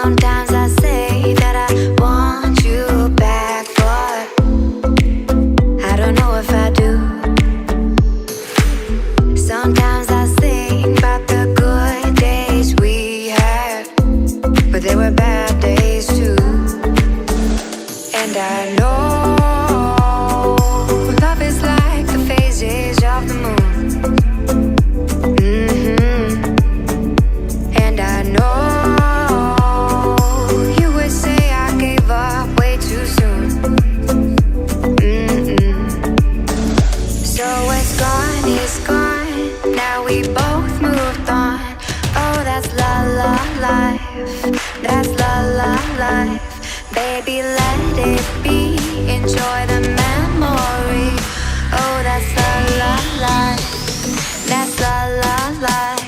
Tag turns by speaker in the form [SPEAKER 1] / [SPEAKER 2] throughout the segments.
[SPEAKER 1] Sometimes I say that I want you back, but I don't know if I do. Sometimes I think about the good days we had, but there were bad days too. And I know love is like the phases of the moon. And I know you would say I gave up way too soon. So it's gone, it's gone. Now we both moved on. Oh, that's la la life. That's la la life. Baby, let it be. Enjoy the memory. Oh, that's la la life. That's la la life.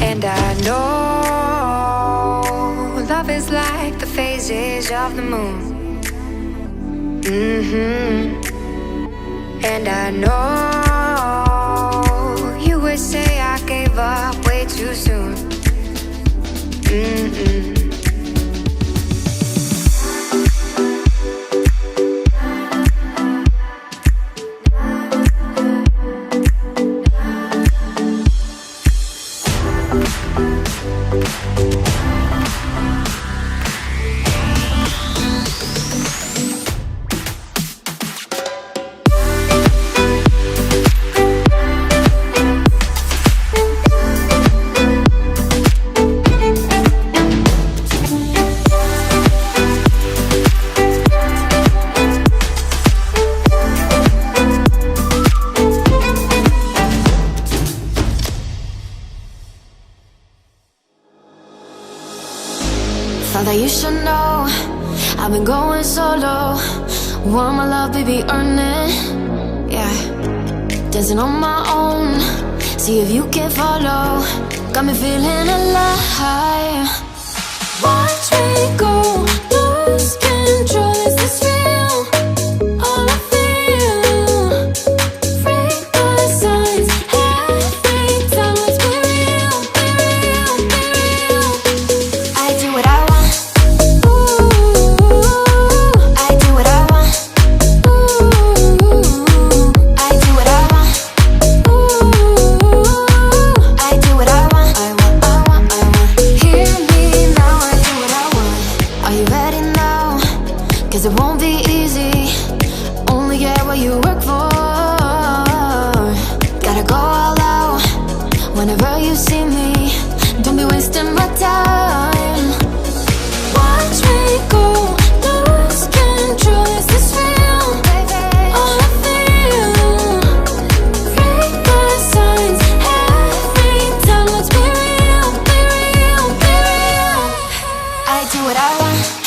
[SPEAKER 1] And I know love is like the phases of the moon. And I know you would say I gave up way too soon.
[SPEAKER 2] Thought that you should know I've been going solo. Want my love, baby, earn it. Yeah, dancing on my own. See if you can follow. Got me feeling alive. Watch me go, lose control. Is this real? All I feel. Break the signs. Every time, let's be real, be real, be real. I do what I want. Cause it won't be easy. Only get what you work for. Gotta go all out whenever you see me. Don't be wasting my time. Watch me go, lose control. Is this real? All I feel. Break the signs. Every time, let's be real, be real, be real. I do what I want.